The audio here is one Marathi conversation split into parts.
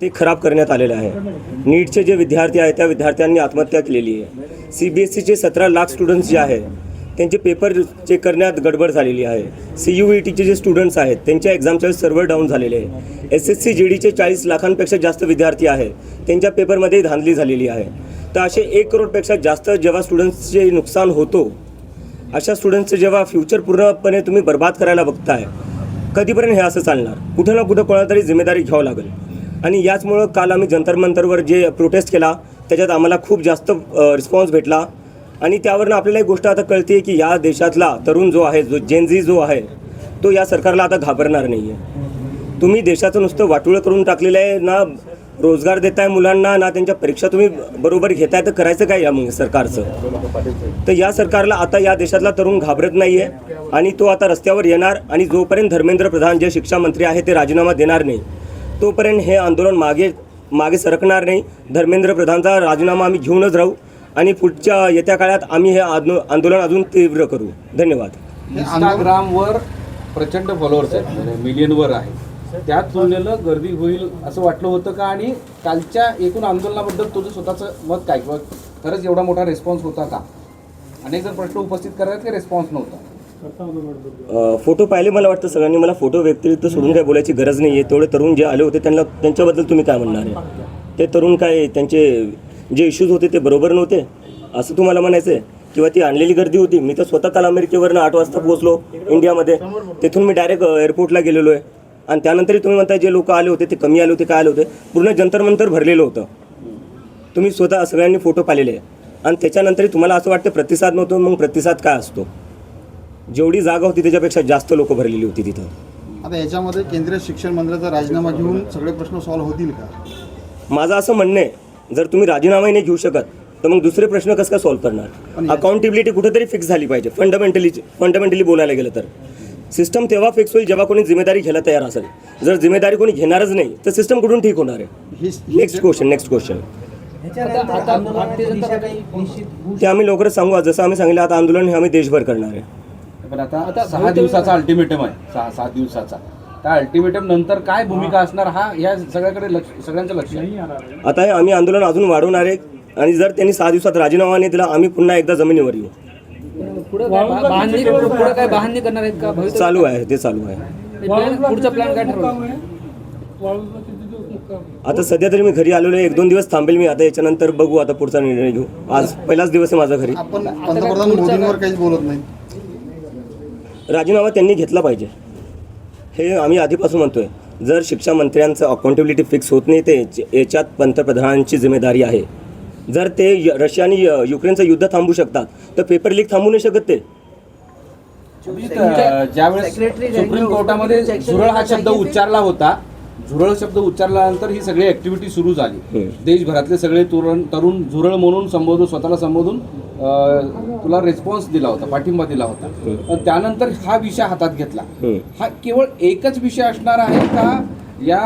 ते खराब करण्यात आलेलं आहे. नीटचे जे विद्यार्थी आहेत त्या विद्यार्थ्यांनी आत्महत्या केलेली आहे. CBSEचे 17 लाख स्टुडंट्स जे आहे त्यांचे पेपर चेक करण्यात गडबड झालेली आहे. CUETचे जे स्टुडंट्स आहेत त्यांच्या एक्झामच्या सर्व्हर डाऊन झालेले आहे. SSC GDचे 40 लाखांपेक्षा जास्त विद्यार्थी आहे त्यांच्या पेपरमध्ये धांदली झालेली आहे. तर असे 1 करोडपेक्षा जास्त जेव्हा स्टुडंट्सचे नुकसान होतो, अशा स्टुडंट्सचं जेव्हा फ्युचर पूर्णपणे तुम्ही बर्बाद करायला बघताय, कधीपर्यंत हे असं चालणार? कुठं ना कुठं कोणाला तरी जिम्मेदारी घ्यावं लागेल. आणि याचमुळं काल आम्ही जंतर मंतरवर जे प्रोटेस्ट केला त्याच्यात आम्हाला खूप जास्त रिस्पॉन्स भेटला. आणि त्यावरनं आपल्याला एक गोष्ट आता कळते की या देशातला तरुण जो आहे, जो जेनझी जो आहे, तो या सरकारला आता घाबरणार नाही आहे. तुम्ही देशाचं नुसतं वाटोळं करून टाकलेलं आहे. ना रोजगार देताय मुलांना, ना त्यांच्या परीक्षा तुम्ही बरोबर घेताय. तर करायचं काय या मग सरकारचं? तर या सरकारला आता या देशातला तरुण घाबरत नाही आहे आणि तो आता रस्त्यावर येणार. आणि जोपर्यंत धर्मेंद्र प्रधान जे शिक्षा मंत्री आहे ते राजीनामा देणार नाही, तोपर्यंत हे आंदोलन मागे सरकणार नाही. धर्मेंद्र प्रधानचा राजीनामा आम्ही घेऊनच राहू आणि पुढच्या येत्या काळात आम्ही हे आंदोलन अजून तीव्र करू. धन्यवाद. इंस्टाग्रामवर प्रचंड फॉलोअर्स आहेत, म्हणजे मिलियनवर आहे. त्या तुलनेनं गर्दी होईल असं वाटलं होतं का? आणि कालच्या एकूण आंदोलनाबद्दल तुझं स्वतःचं मत काय, किंवा खरंच एवढा मोठा रिस्पॉन्स होता का? अनेक जण प्रश्न उपस्थित करतात की रिस्पॉन्स नव्हता. फोटो पाहिले, मला वाटतं सगळ्यांनी. मला फोटो व्यतिरिक्त सोडून काय बोलायची गरज नाही आहे. तेवढे तरुण जे आले होते त्यांच्याबद्दल तुम्ही काय म्हणणार आहे? ते तरुण काय, त्यांचे जे इश्यूज होते ते बरोबर नव्हते असं तुम्हाला म्हणायचं आहे? किंवा ती आणलेली गर्दी होती? मी तर स्वतः काल अमेरिकेवरनं 8 वाजता पोहोचलो इंडियामध्ये. तिथून मी डायरेक्ट एअरपोर्टला गेलेलो आहे. आणि त्यानंतरही तुम्ही म्हणताय जे लोक आले होते ते कमी आले होते, काय आले होते? पूर्ण जंतर मंतर भरलेलं होतं. तुम्ही स्वतः सगळ्यांनी फोटो पाहिलेले आहे. आणि त्याच्यानंतरही तुम्हाला असं वाटतं प्रतिसाद नव्हतो. मग प्रतिसाद काय असतो? जेवढी जागा होती त्याच्यापेक्षा जास्त लोक भरलेली होती तिथं. आता याच्यामध्ये केंद्रीय शिक्षण मंत्र्याचा राजीनामा घेऊन सगळे प्रश्न सॉल्व्ह होतील का? माझं असं म्हणणं आहे, जर तुम्ही राजीनामाही नाही घेऊ शकत तर मग दुसरे प्रश्न कसं काय सॉल्व्ह करणार? अकाउंटेबिलिटी कुठेतरी फिक्स झाली पाहिजे. फंडामेंटली बोलायला गेलं तर सिस्टम तेव्हा फिक्स होईल जेव्हा कोणी जिम्मेदारी घ्यायला तयार असेल. जर जिम्मेदारी कोणी घेणारच नाही तर सिस्टम कुठून ठीक होणार आहे? Next question. ते आम्ही लवकरच सांगू. जसं आम्ही सांगितलं, आता आंदोलन हे आम्ही देशभर करणार आहे. पण आता 6 दिवसाचा अल्टिमेटम आहे, 6 दिवसाचा. त्या अल्टिमेटम नंतर काय भूमिका असणार, हा या सगळ्याकडे सगळ्यांचं लक्ष आहे. आता हे आम्ही आंदोलन अजून वाढवणार आहे. आणि जर त्यांनी 6 दिवसात राजीनामा नाही दिला, आम्ही पुन्हा एकदा जमिनीवर येऊ. काय बहाणे करणार आहेत का? चालू आहे, ते चालू आहे. पुढचा प्लॅन काय ठरवला? आता सध्या तरी मी घरी आलेलो आहे. 1-2 दिवस थांबेल मी. आता याच्यानंतर बघू, आता पुढचा निर्णय घेऊ. आज पहिलाच दिवस आहे माझा घरी. आपण पंतप्रधान मोदींवर काहीच बोलत नाही. राजीनामा त्यांनी घेतला पाहिजे हे आम्ही आधीपासून म्हणतोय. जर शिक्षा मंत्र्यांचं अकाउंटेबिलिटी फिक्स होत नाही, ते याच्यात पंतप्रधानांची जिम्मेदारी आहे. जर ते रशिया आणि युक्रेनचं युद्ध थांबवू शकतात तर पेपर लीक थांबवू नाही शकत ते. ज्यावेळेस सुप्रीम कोर्टामध्ये झुरळ हा शब्द उच्चारला होता, झुरळ शब्द उच्चारल्यानंतर ही सगळी ऍक्टिव्हिटी सुरू झाली. देशभरातले सगळे तरुण झुरळ म्हणून स्वतःला संबोधून तुला रिस्पॉन्स दिला होता, पाठिंबा दिला होता. त्यानंतर हा विषय हातात घेतला. हा केवळ एकच विषय असणार आहे का? या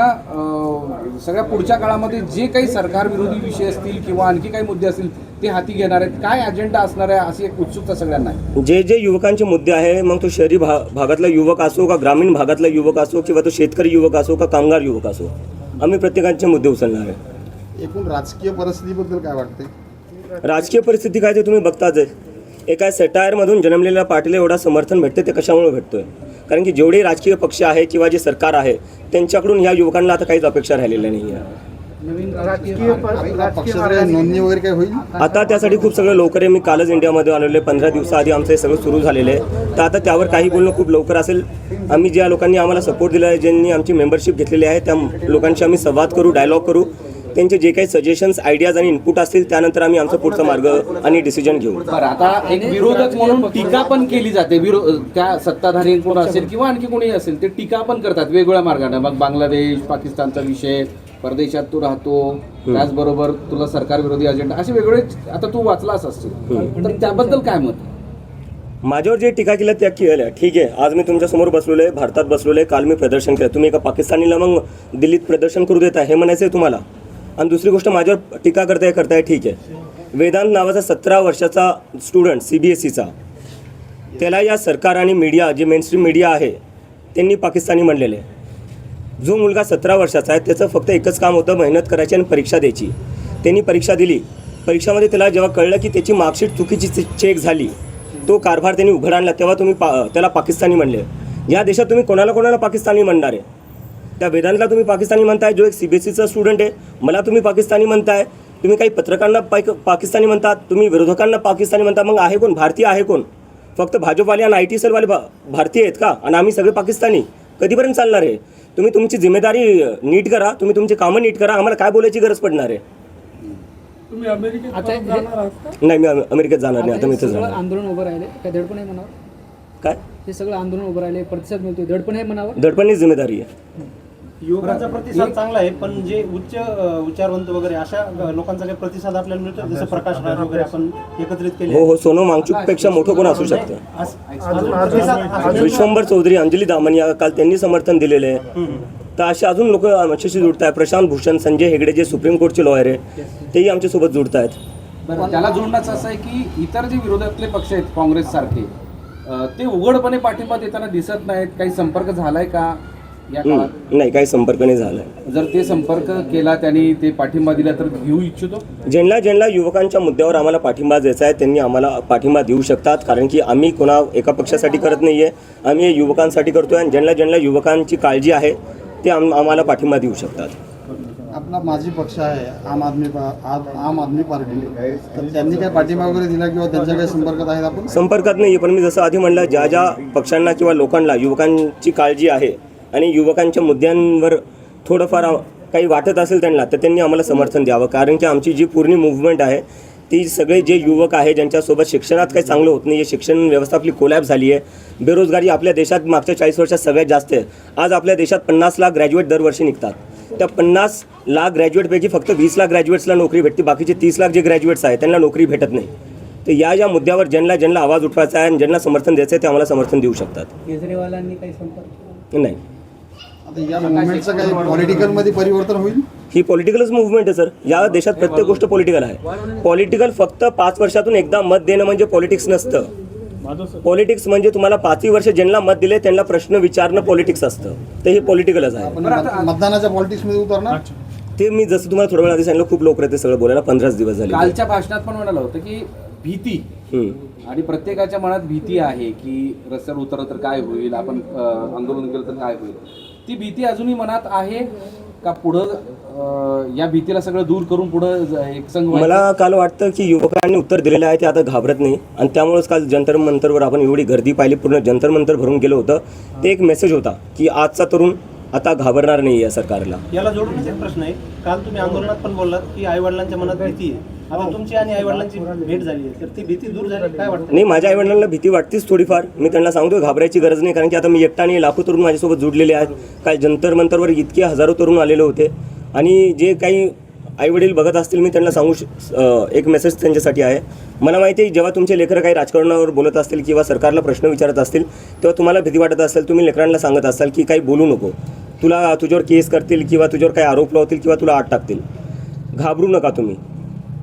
सगळ्या पुढच्या काळामध्ये जे काही सरकार विरोधी विषय असतील किंवा आणखी काही मुद्दे असतील ते हाती घेणार आहेत? काय अजेंडा असणार आहे अशी एक उत्सुकता सगळ्यांना आहे. जे युवकांचे मुद्दे आहे, मग तो शहरी भागातला युवक असो का ग्रामीण भागातला युवक असो किंवा तो शेतकरी युवक असो का कामगार युवक असो, आम्ही प्रत्येकाचे मुद्दे उचलणार आहे. एकूण राजकीय परिस्थितीबद्दल काय वाटते? राजकीय परिस्थिती काय ते तुम्ही बघताच आहे. एका सॅटायरमधून जन्मलेल्या पार्टीला एवढा समर्थन भेटते ते कशामुळे भेटतोय? कारण की जेवढे राजकीय पक्ष आहे किंवा जे सरकार आहे त्यांच्याकडून या युवकांना आता काहीच अपेक्षा राहिलेल्या नाही आहे. नोंदणी वगैरे काय होईल? आता त्यासाठी खूप सगळं लवकर आहे. मी कालच इंडियामध्ये आलेलो आहे. 15 दिवसाआधी आमचं हे सगळं सुरू झालेलं आहे. तर आता त्यावर काही बोलणं खूप लवकर असेल. आम्ही ज्या लोकांनी आम्हाला सपोर्ट दिला आहे, ज्यांनी आमची मेंबरशिप घेतलेली आहे, त्या लोकांशी आम्ही संवाद करू, डायलॉग करू. त्यांचे जे काही सजेशन्स, आयडियाज आणि इनपुट असतील त्यानंतर आम्ही आमचा पुढचा मार्ग आणि डिसिजन घेऊ. बरं, आता एक विरोधक म्हणून टीका पण केली जाते. त्या सत्ताधारी कोण असेल किंवा आणखी कोणी असेल ते टीका पण करतात वेगवेगळ्या मार्गाने. मग बांगलादेश, पाकिस्तानचा विषय, परदेशात तू राहतो, त्याचबरोबर तुला सरकार विरोधी अजेंडा, असे वेगवेगळे आता तू वाचलाच असतील, तर त्याबद्दल काय मत? माझ्यावर जे टीका केल्या त्या केल्या, ठीक आहे. आज मी तुमच्यासमोर बसलेलो आहे, भारतात बसलेलो आहे. काल मी प्रदर्शन केलं. तुम्ही एका पाकिस्तानीला मग दिल्लीत प्रदर्शन करू देता हे म्हणायचं आहे तुम्हाला? आणि दुसरी गोष्ट, माझ्यावर टीका करताय ठीक आहे. वेदांत नावाचा 17 वर्षाचा स्टुडंट CBSEचा, त्याला या सरकार आणि मीडिया, जे मेनस्ट्रीम मीडिया आहे त्यांनी पाकिस्तानी म्हणलेले. जो मुलगा 17 वर्षाचा आहे त्याचं फक्त एकच काम होतं, मेहनत करायची आणि परीक्षा द्यायची. त्यांनी परीक्षा दिली. परीक्षामध्ये त्याला जेव्हा कळलं की त्याची मार्कशीट चुकीची चेक झाली, तो कारभार त्यांनी उघड आणला, तेव्हा तुम्ही त्याला पाकिस्तानी म्हणले. या देशात तुम्ही कोणाला पाकिस्तानी म्हणणार आहे? त्या वेदांतला तुम्ही पाकिस्तानी म्हणताय, जो एक CBSEचा स्टुडंट आहे. मला तुम्ही पाकिस्तानी म्हणताय. तुम्ही काही पत्रकारांना पाकिस्तानी म्हणतात, तुम्ही विरोधकांना पाकिस्तानी म्हणता. मग आहे कोण? भारतीय आहे कोण? फक्त भाजपवाले आणि IT सेलवाले भारतीय आहेत का? आणि आम्ही सगळे पाकिस्तानी? कधीपर्यंत चालणार आहे? तुम्ही तुमची जिम्मेदारी नीट करा, तुम्ही तुमची कामं नीट करा. आम्हाला काय बोलायची गरज पडणार आहे? आता नाही, मी अमेरिकेत जाणार नाही. आता मी इथं सगळं जाणार. आंदोलन उभं राहिले काय दडपण आहे मनावर? काय हे सगळं आंदोलन उभं राहिले, प्रतिसाद मिळतोय, दडपण आहे मनावर? दडपणीच जिम्मेदारी आहे. युवकांचा प्रतिसाद चांगला आहे, पण जे उच्च विचारवंत वगैरे अशा लोकांचा काही प्रतिसाद आपल्याला मिळतो, जसं प्रकाश राज वगैरे आपण एकत्रित केले. हो, सोनम वांगचूकपेक्षा मोठं कोण असू शकतं? विश्वंभर चौधरी, अंजली दामनिया, काल त्यांनी समर्थन दिलेलं आहे. तर असे अजून लोक आमच्याशी जुडत आहेत. प्रशांत भूषण, संजय हेगडे जे सुप्रीम कोर्टचे लॉयर आहे, तेही आमच्यासोबत जुडत आहेत. बरं, त्याला जोडण्याचं असं आहे की इतर जे विरोधातले पक्ष आहेत काँग्रेससारखे, ते उघडपणे पाठिंबा देताना दिसत नाहीत. काही संपर्क झालाय का या काळात? नाही, काही संपर्क नाही झाला. जर ते संपर्क केला, त्यांनी ते पाठिंबा दिला तर घेऊ इच्छितो. ज्यांना युवकांच्या मुद्द्यावर आम्हाला पाठिंबा द्यायचा आहे त्यांनी आम्हाला पाठिंबा देऊ शकतात. कारण की आम्ही कोणा एका पक्षासाठी करत नाही आहे, आम्ही हे युवकांसाठी करतो आहे. आणि ज्यांना युवकांची काळजी आहे ते आम्हाला पाठिंबा देऊ शकतात. आपला माजी पक्ष आहे आम आदमी पार्टी, तर त्यांनी काय पाठिंबा वगैरे दिला किंवा त्यांच्या काही संपर्कात आहेत आपण? संपर्कात नाही आहे, पण मी जसं आधी म्हणलं, ज्या पक्षांना किंवा लोकांना युवकांची काळजी आहे आणि युवकांच्या मुद्द्यांवर थोडंफार काही वाटत असेल त्यांना, तर त्यांनी आम्हाला समर्थन द्यावं. कारण की आमची जी पूर्ण मूव्हमेंट आहे ती सगळे जे युवक आहे ज्यांच्यासोबत शिक्षणात काही चांगलं होत नाही आहे, शिक्षण व्यवस्था आपली कोलॅप झाली आहे, बेरोजगारी आपल्या देशात मागच्या 40 वर्षात सगळ्यात जास्त आहे. आज आपल्या देशात 50 लाख ग्रॅज्युएट दरवर्षी निघतात. त्या 50 लाख ग्रॅज्युएटपैकी फक्त 20 लाख ग्रॅज्युएट्सला नोकरी भेटते, बाकीचे 30 लाख जे ग्रॅज्युएट्स आहेत त्यांना नोकरी भेटत नाही. तर या मुद्द्यावर ज्यांना आवाज उठवायचा आहे आणि ज्यांना समर्थन द्यायचं आहे ते आम्हाला समर्थन देऊ शकतात. केजरीवालांनी काही संपर्क नाही, आता या मुवमेंटचं काही पॉलिटिकलमध्ये परिवर्तन होईल? ही पॉलिटिकलच मूव्हमेंट आहे सर. या देशात प्रत्येक गोष्ट पॉलिटिकल आहे. पॉलिटिकल फक्त 5 वर्षातून एकदा मत देणं म्हणजे पॉलिटिक्स नसतं. पॉलिटिक्स म्हणजे तुम्हाला 5 वर्ष ज्यांना मत दिले त्यांना प्रश्न विचारणं पॉलिटिक्स असतं. तर हे पॉलिटिकलच आहे. आपण मतदानाच्या पॉलिटिक्समध्ये उतरणार? ते मी जसं तुम्हाला थोड्या वेळ आधी सांगितलं, खूप लोक ते सगळं बोलायला 15 दिवस झाले. कालच्या भाषणात पण म्हणालं होतं की भीती, आणि प्रत्येकाच्या मनात भीती आहे की रस्त्यावर उतरलं तर काय होईल, आपण आंदोलन केलं तर काय होईल. ती भीती अजूनही मनात आहे का? पुढं या भीतीला सगळं दूर करून पुढं एक संघ मला काल वाटतं की युवकांनी उत्तर दिलेलं आहे, ते आता घाबरत नाही. आणि त्यामुळेच काल जंतर मंतरवर आपण एवढी गर्दी पाहिली, पूर्ण जंतर मंतर भरून गेलं होतं. ते एक मेसेज होता की आजचा तरुण आता घाबरणार नाही या सरकारला. याला जोडूनच एक प्रश्न आहे. काल तुम्ही आंदोलनात पण बोललात की आईवडिलांच्या मनात भीती आहे. आता तुमची आणि आईवडिलांची भेट झाली आहे, तर ती भीती दूर झाली काय वाटतं? नाही, माझ्या आईवडिलांना भीती वाटतेच थोडीफार. मी त्यांना सांगतो घाबरायची गरज नाही, कारण की आता मी एकटा आणि लाखो तरुण माझ्यासोबत जुडलेले आहेत. काल जंतर मंतरवर इतके हजारो तरुण आलेले होते. आणि जे काही आईवडील बघत असतील, मी त्यांना सांगू एक मेसेज त्यांच्यासाठी आहे. मला माहिती आहे जेव्हा तुमचे लेकरं काही राजकारणावर बोलत असतील किंवा सरकारला प्रश्न विचारत असतील तेव्हा तुम्हाला भीती वाटत असेल. तुम्ही लेकरांना सांगत असाल की काही बोलू नको, तुझ्यावर केस करतील किंवा तुझ्यावर काही आरोप लावतील किंवा तुला आत टाकतील. घाबरू नका.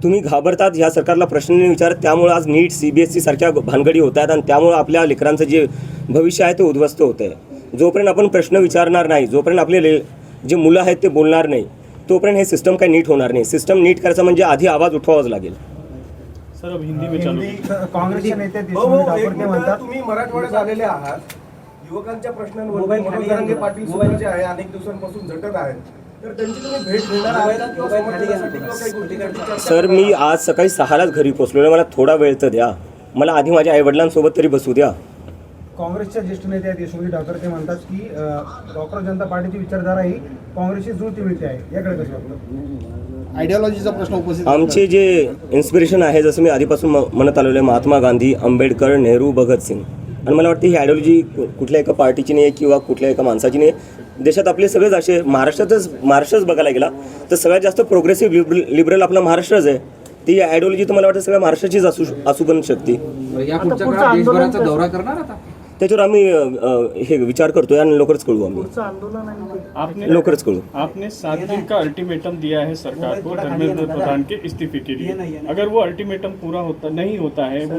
तुम्ही घाबरतात ह्या सरकारला प्रश्न नाही विचारत. त्यामुळे आज नीट CBSE सारख्या भानगडी होत आहेत आणि त्यामुळे आपल्या लेकरांचं जे भविष्य आहे ते उद्ध्वस्त होतं आहे. जोपर्यंत आपण प्रश्न विचारणार नाही, जोपर्यंत आपले जे मुलं आहेत ते बोलणार नाही, तोपर्यंत हे सिस्टम काही नीट होणार नाही. सिस्टम नीट करायचं म्हणजे आधी आवाज उठवावाच लागेल. सर अब हिंदी में चालू. काँग्रेसचे नेते देशमुख ठाकरे म्हणतात तुम्ही मराठवाड्यात आलेले आहात, युवकांच्या प्रश्नांवर मनोज जरांगे पाटील सुद्धा जे आहे अनेक दिवसांपासून झटत आहेत, तर त्यांची तुम्ही भेट घेणार आहात किंवा समर्थनासाठी किंवा काही गोष्टीसाठी चर्चा? सर, मी आज सकाळी 6लाच घरी पोचलेलो. मला थोडा वेळ तर द्या. मला आधी माझ्या आईवडिलांसोबत तरी बसू द्या. काँग्रेसच्या ज्येष्ठ नेते आहेत यशोमती ठाकरे, ते म्हणतात की डॉक्टर जनता पार्टीची विचारधारा ही काँग्रेसची जुळती मिळते आहे. याकडे कसं वाटतं? आयडिओलॉजीचा प्रश्न उपस्थित आमचे जे इन्स्पिरेशन आहे, जसं मी आधीपासून म्हणत आलेलो आहे, महात्मा गांधी, आंबेडकर, नेहरू, भगतसिंग. आणि मला वाटतं ही आयडिओलॉजी कुठल्या एका पार्टीची नाही आहे किंवा कुठल्या एका माणसाची नाही आहे. देशात आपले सगळेच असे महाराष्ट्रच बघायला गेला तर सगळ्यात जास्त प्रोग्रेसिव्ह लिबरल आपला महाराष्ट्रच आहे. ती आयडिओलॉजी तर मला वाटतं सगळ्या महाराष्ट्राची असू पण शकते. या पुढच्या काळात देशभराचा दौरा करणार आता? त्याच्यावर आम्ही हे विचार करतोय आणि लवकरच कळू. आम्ही लवकरच कळू. आपने 7 दिन का अल्टीमेटम दिया है सरकार को धर्मेंद्र प्रधान के इस्तीफे के लिए. अगर वो अल्टीमेटम पूरा नहीं होता है, वो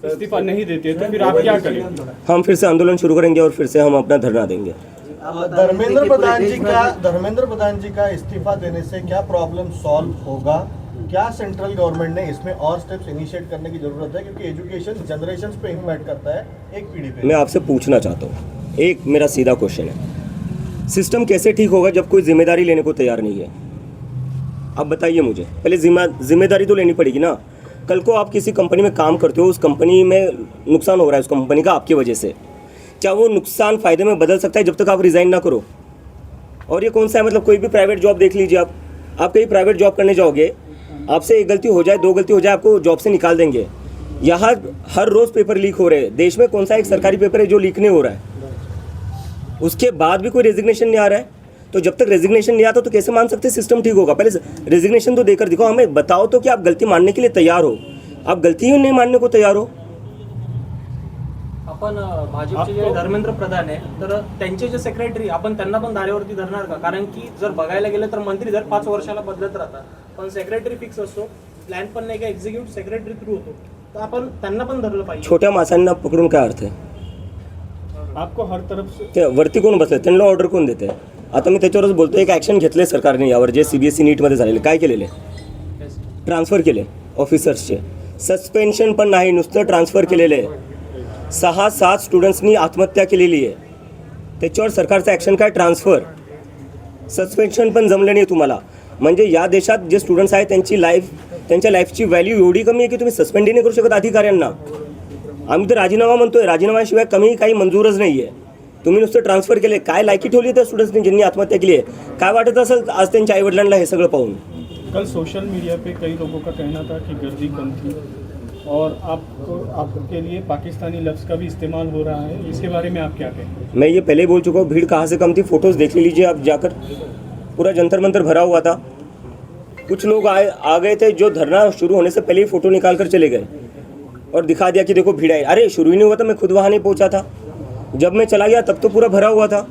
इस्तीफा नहीं देते, तो फिर आप क्या करेंगे? हम फिर से आंदोलन शुरू करेंगे और फिर से हम अपना धरना देंगे. धर्मेंद्र प्रधान जी का इस्तीफा देने से क्या प्रॉब्लम सॉल्व होगा? क्या सेंट्रल गवर्नमेंट ने इसमें और स्टेप्स इनिशिएट करने की जरूरत है, क्योंकि एजुकेशन जनरेशंस पे इम्पैक्ट करता है, एक पीढ़ी पे। मैं आपसे पूछना चाहता हूँ, एक मेरा सीधा क्वेश्चन है, सिस्टम कैसे ठीक होगा जब कोई जिम्मेदारी लेने को तैयार नहीं है? आप बताइए मुझे, पहले जिम्मेदारी तो लेनी पड़ेगी ना। कल को आप किसी कंपनी में काम करते हो, उस कंपनी में नुकसान हो रहा है उस कंपनी का आपकी वजह से, क्या वो नुकसान फ़ायदे में बदल सकता है जब तक आप रिज़ाइन ना करो? और ये कौन सा है, मतलब कोई भी प्राइवेट जॉब देख लीजिए आप कहीं प्राइवेट जॉब करने जाओगे, आपसे एक गलती हो जाए, दो गलती हो जाए, आपको जॉब से निकाल देंगे। यहाँ हर रोज़ पेपर लीक हो रहे हैं, देश में कौन सा एक सरकारी पेपर है जो लीक नहीं हो रहा है? उसके बाद भी कोई रेजिग्नेशन नहीं आ रहा है, तो जब तक रेजिग्नेशन नहीं आता तो कैसे मान सकते सिस्टम ठीक होगा? पहले रेजिग्नेशन तो देकर दिखाओ, हमें बताओ तो कि आप गलती मानने के लिए तैयार हो। आप गलती ही नहीं मानने को तैयार हो। आपण भाजपचे जे धर्मेंद्र प्रधान आहे तर त्यांचे जे सेक्रेटरी आपण त्यांना पण धारेवरती धरणार का? कारण की जर बघायला गेलं तर मंत्री दर 5 वर्षाला बदलत राहतात, पण सेक्रेटरी फिक्स असतो, प्लॅन पण नाही का एक्झिक्युटिव्ह सेक्रेटरी थ्रू होतो, तर आपण त्यांना पण धरलं पाहिजे। छोट्या माणसांना पकडून काय अर्थ आहे? आपको हर तरफ से ते वरती कोण बसले, त्यांना ऑर्डर कोण देते? आता मी त्याच्यावरच बोलतो, एक ॲक्शन घेतले सरकारने यावर, जे CBSE नीटमध्ये झालेले, काय केलेले? ट्रान्सफर केले ऑफिसर्सचे, सस्पेन्शन पण नाही, नुसतं ट्रान्सफर केलेले आहे। 6-7 स्टुडंट्सनी आत्महत्या केलेली आहे, त्याच्यावर सरकारचं ॲक्शन काय? ट्रान्सफर, सस्पेन्शन पण जमलं नाही तुम्हाला। म्हणजे या देशात जे स्टुडंट्स आहेत त्यांच्या लाईफची व्हॅल्यू एवढी कमी आहे की तुम्ही सस्पेंडही नाही करू शकत अधिकाऱ्यांना। आम्ही तर राजीनामा म्हणतोय, राजीनाम्याशिवाय कमी काही मंजूरच नाही आहे। तुम्ही नुसतं ट्रान्सफर केले, काय लायकी ठेवली त्या स्टुडंट्सनी ज्यांनी आत्महत्या केली आहे? काय वाटत असेल आज त्यांच्या आईवडिलांना हे सगळं पाहून? कल सोशल मीडिया पे कई लोगों का कहना था कि गर्दी कम थी और आपके लिए पाकिस्तानी लफ्ज़ का भी इस्तेमाल हो रहा है, इसके बारे में आप क्या कहें? मैं ये पहले ही बोल चुका हूँ, भीड़ कहाँ से कम थी, फ़ोटोज़ देख लीजिए आप जाकर, पूरा जंतर मंतर भरा हुआ था। कुछ लोग आ गए थे जो धरना शुरू होने से पहले ही फ़ोटो निकाल कर चले गए और दिखा दिया कि देखो भीड़ है। अरे शुरू ही नहीं हुआ था, मैं खुद वहाँ नहीं पहुँचा था, जब मैं चला गया तब तो पूरा भरा हुआ था।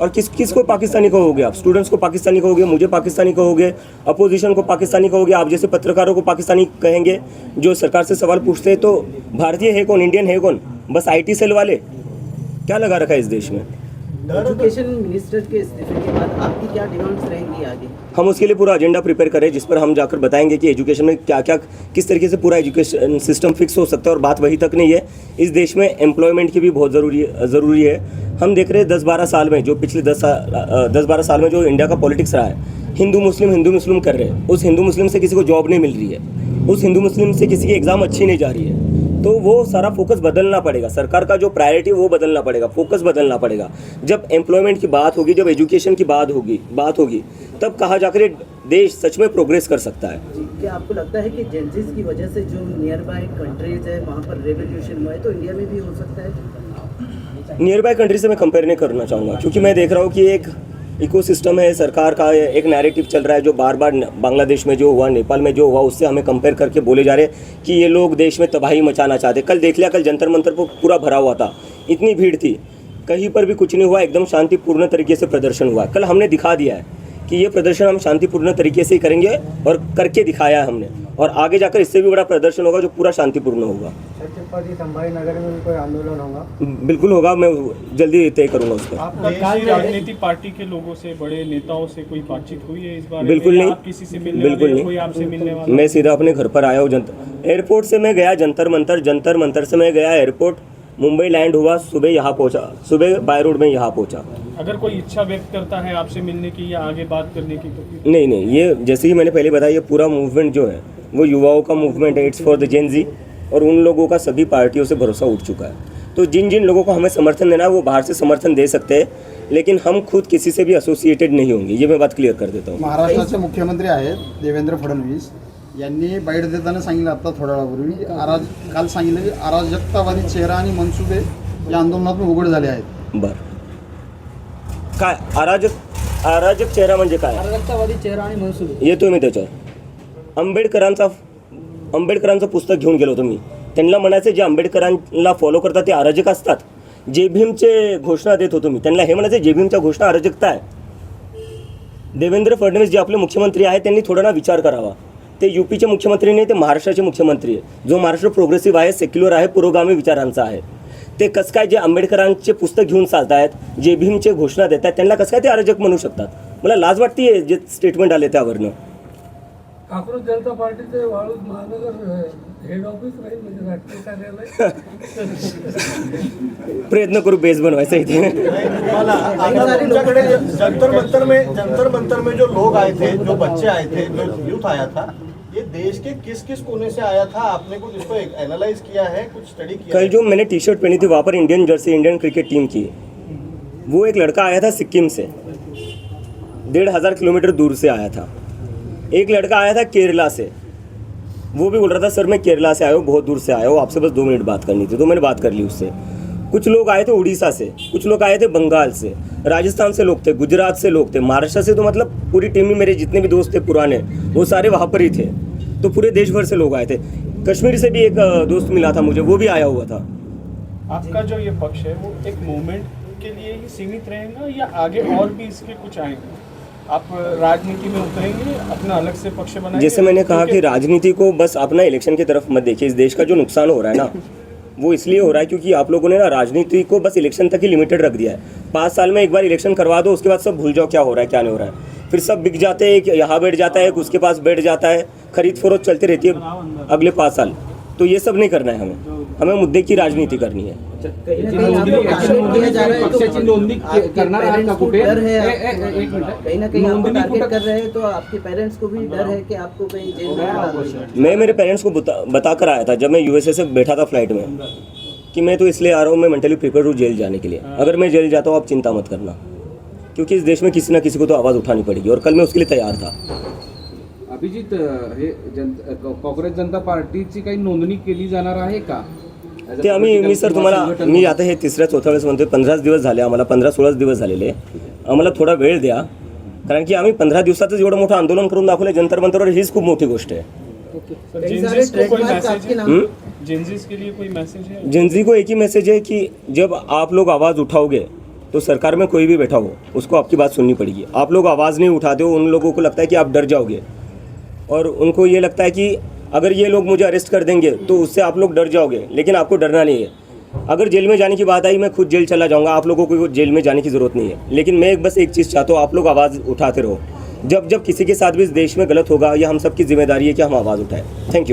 और किस को पाकिस्तानी कहोगे आप? स्टूडेंट्स को पाकिस्तानी कहोगे, मुझे पाकिस्तानी कहोगे, अपोजिशन को पाकिस्तानी कहोगे, आप जैसे पत्रकारों को पाकिस्तानी कहेंगे जो सरकार से सवाल पूछते हैं। तो भारतीय है कौन, इंडियन है कौन? बस IT सेल वाले। क्या लगा रखा है इस देश में? एजुकेशन मिनिस्टर के इस्तीफे के बाद आपकी क्या डिमांड्स रहेंगी आगे? हम उसके लिए पूरा एजेंडा प्रिपेयर करें, जिस पर हम जाकर बताएंगे कि एजुकेशन में क्या क्या, किस तरीके से पूरा एजुकेशन सिस्टम फिक्स हो सकता है। और बात वही तक नहीं है, इस देश में एम्प्लॉयमेंट की भी बहुत ज़रूरी है। हम देख रहे हैं 10-12 साल में, जो पिछले 10-12 साल में जो इंडिया का पॉलिटिक्स रहा है, हिंदू मुस्लिम कर रहे हैं। उस हिंदू मुस्लिम से किसी को जॉब नहीं मिल रही है, उस हिंदू मुस्लिम से किसी की एग्ज़ाम अच्छी नहीं जा रही है। तो वो सारा फोकस बदलना पड़ेगा, सरकार का जो प्रायोरिटी वो बदलना पड़ेगा, फोकस बदलना पड़ेगा। जब एम्प्लॉयमेंट की बात होगी, जब एजुकेशन की बात होगी, तब कहाँ जाकर देश सच में प्रोग्रेस कर सकता है। क्या आपको लगता है कि जेंजीज की वजह से जो नियर बाय कंट्रीज है वहाँ पर रेवोल्यूशन हुआ है, तो इंडिया में भी हो सकता है? नियर बाय कंट्री से मैं कंपेयर नहीं करना चाहूँगा, क्योंकि मैं देख रहा हूँ कि एक इकोसिस्टम है, सरकार का एक नैरेटिव चल रहा है जो बार बार बांग्लादेश में जो हुआ, नेपाल में जो हुआ, उससे हमें कंपेयर करके बोले जा रहे हैं कि ये लोग देश में तबाही मचाना चाहते। कल देख लिया, कल जंतर मंतर पर पूरा भरा हुआ था, इतनी भीड़ थी, कहीं पर भी कुछ नहीं हुआ, एकदम शांतिपूर्ण तरीके से प्रदर्शन हुआ। कल हमने दिखा दिया है कि ये प्रदर्शन हम शांतिपूर्ण तरीके से ही करेंगे और करके दिखाया है हमने, और आगे जाकर इससे भी बड़ा प्रदर्शन होगा जो पूरा शांतिपूर्ण होगा। संभाजी नगर में भी कोई आंदोलन होगा? बिल्कुल होगा, मैं जल्दी तय करूँगा उस पर। आपका राजनीतिक पार्टी के लोगों से, बड़े नेताओं से कोई बातचीत हुई है इस बारे में? बिल्कुल नहीं, आप किसी से मिलने बिल्कुल वाले, नहीं, कोई आपसे मिलने वाला? मैं सीधा अपने घर पर आया हूँ। एयरपोर्ट से मैं गया जंतर मंतर से मैं गया एयरपोर्ट, मुंबई लैंड हुआ, सुबह यहाँ पहुँचा, सुबह बाय रोड में यहाँ पहुँचा। अगर कोई इच्छा व्यक्त करता है आपसे मिलने की या आगे बात करने की तो? नहीं, ये जैसे ही मैंने पहले बताया, ये पूरा मूवमेंट जो है वो युवाओं का मूवमेंट है, इट्स फॉर द जेन जी, और उन लोगों का सभी पार्टियों से भरोसा उठ चुका है। तो जिन लोगों को हमें समर्थन देना है वो बाहर से समर्थन दे सकते हैं, लेकिन हम खुद किसी से भी असोसिएटेड नहीं होंगे, ये मैं बात क्लियर कर देता हूँ। महाराष्ट्राचे मुख्यमंत्री आहेत देवेंद्र फडणवीस यांनी बाईट देताना सांगितलं, आता थोड्या वेळापूर्वी काल सांगितलं की अराजकतावादी चेहरा आणि मनसुबे या आंदोलनातून उघड झाले आहेत। बरं, काय अराजक चेहरा म्हणजे काय? अराजकतावादी चेहरा आणि मनसुबे येतोय मी त्याच्यावर। आंबेडकरांचं पुस्तक घेऊन गेलो होतो मी, त्यांना म्हणायचं जे आंबेडकरांना फॉलो करतात ते अराजक असतात। जे भीमचे घोषणा देत होतो मी, त्यांना हे म्हणायचं जे भीमच्या घोषणा अराजकता आहे। देवेंद्र फडणवीस जे आपले मुख्यमंत्री आहेत त्यांनी थोडा ना विचार करावा। ते यूपीचे मुख्यमंत्री नाही, ते महाराष्ट्राचे मुख्यमंत्री आहे, जो महाराष्ट्र प्रोग्रेसिव्ह आहे, सेक्युलर आहे, पुरोगामी विचारांचा आहे। ते कसं काय जे आंबेडकरांचे पुस्तक घेऊन चालतायत, जे भीमचे घोषणा देत आहेत, त्यांना कसं काय ते अराजक म्हणू शकतात? मला लाज वाटते जे स्टेटमेंट आले त्यावरनं. काँग्रेस जनता पार्टीचे वाळूज महानगर हेड ऑफिस राहील म्हणजे राष्ट्रीय कार्यालय. प्रयत्न करू बेस बनवायचा इथे. तुम्हाला आता तुमच्याकडे जंतर मंतर में जो लोग आए थे, जो बच्चे आए थे, जो यूथ आया था, ये देश के किस किस कोने से आया था? आपने कुछ इसको एनालाइज किया है, कुछ स्टडी किया कल है? जो मैंने टी शर्ट पहनी थी वहाँ पर Indian jersey, Indian cricket team की, वो एक लड़का आया था सिक्किम से, 1,500 किलोमीटर दूर से आया था. एक लड़का आया था केरला से, वो भी बोल रहा था सर मैं केरला से आया हूँ, बहुत दूर से आया हूँ, आपसे बस 2 मिनट बात करनी थी. तो मैंने बात कर ली उससे. कुछ लोग आए थे उड़ीसा से, कुछ लोग आए थे बंगाल से, राजस्थान से लोग थे, गुजरात से लोग थे, महाराष्ट्र से, तो मतलब पूरी टीम में मेरे जितने भी दोस्त थे पुराने वो सारे वहाँ पर ही थे. तो पूरे देश भर से लोग आए थे. कश्मीर से भी एक दोस्त मिला था मुझे, वो भी आया हुआ था. आपका जो ये पक्ष है वो एक मूवमेंट के लिए ही सीमित रहेगा या आगे और भी इसके कुछ आएंगे? आप राजनीति में उतरेंगे, अपना अलग से पक्ष बनाएंगे? जैसे मैंने कहा कि राजनीति को बस अपना इलेक्शन की तरफ मत देखिए. इस देश का जो नुकसान हो रहा है ना, वो इसलिए हो रहा है क्योंकि आप लोगों ने ना राजनीति को बस इलेक्शन तक ही लिमिटेड रख दिया है. 5 साल में एक बार इलेक्शन करवा दो, उसके बाद सब भूल जाओ क्या हो रहा है क्या नहीं हो रहा है. फिर सब बिक जाते हैं, एक यहाँ बैठ जाता है, एक उसके पास बैठ जाता है, खरीद फरोख्त चलती रहती है अगले 5 साल. तो ये सब नहीं करना है हमें मुद्दे की राजनीति करनी है. पक्षाची नोंदणी करणार आहात का कुठे? डर है, एक मिनिट. कहीं ना कहीं आपको नोंदणी टारगेट कुठं- कर रहे हैं, तो आपके पेरेंट्स को भी डर है कि आपको कहीं जेल में डाल देंगे. मैं मेरे पेरेंट्स को बता कर आया था जब मैं यूएसए से बैठा था फ्लाइट में कि मैं तो इसलिए आ रहा हूँ, मैं मेंटली प्रिपेयर हूँ जेल जाने के लिए. अगर मैं जेल जाता हूँ आप चिंता मत करना, क्योंकि इस देश में किसी ना किसी को तो आवाज़ उठानी पड़ेगी और कल मैं उसके लिए तैयार था. अभिजित, हे काँग्रेस जनता पार्टीची काही नोंदणी केली जाणार आहे का? ते मी सर तुम्हाला मी आता हे 3-4 वेळेस म्हणतोय, 15 दिवस झाले आम्हाला, 15-16 दिवस झालेले. आम्हाला थोडा वेळ द्या, कारण की आम्ही 15 दिवसातच एवढं मोठं आंदोलन करून दाखवलं जंतर मंतरवर. हीच खूप मोठी गोष्ट है. सर, कई जेनजीज सारे को कोई ट्रेडमार्क मैसेज आपके है? नाम जेनजीज के लिए कोई मैसेज है? जेनजी को एक ही मैसेज है कि जब आप लोग आवाज़ उठाओगे तो सरकार में कोई भी बैठा हो उसको आपकी बात सुननी पड़ेगी. आप लोग आवाज़ नहीं उठाते हो, उन लोगों को लगता है कि आप डर जाओगे, और उनको ये लगता है कि अगर ये लोग मुझे अरेस्ट कर देंगे तो उससे आप लोग डर जाओगे. लेकिन आपको डरना नहीं है. अगर जेल में जाने की बात आई, मैं खुद जेल चला जाऊंगा, आप लोगों को जेल में जाने की ज़रूरत नहीं है. लेकिन मैं बस एक चीज़ चाहता हूँ, आप लोग आवाज़ उठाते रहो. जब किसी के साथ भी इस देश में गलत होगा, यह हम सब की जिम्मेदारी है कि हम आवाज़ उठाएं. Thank you.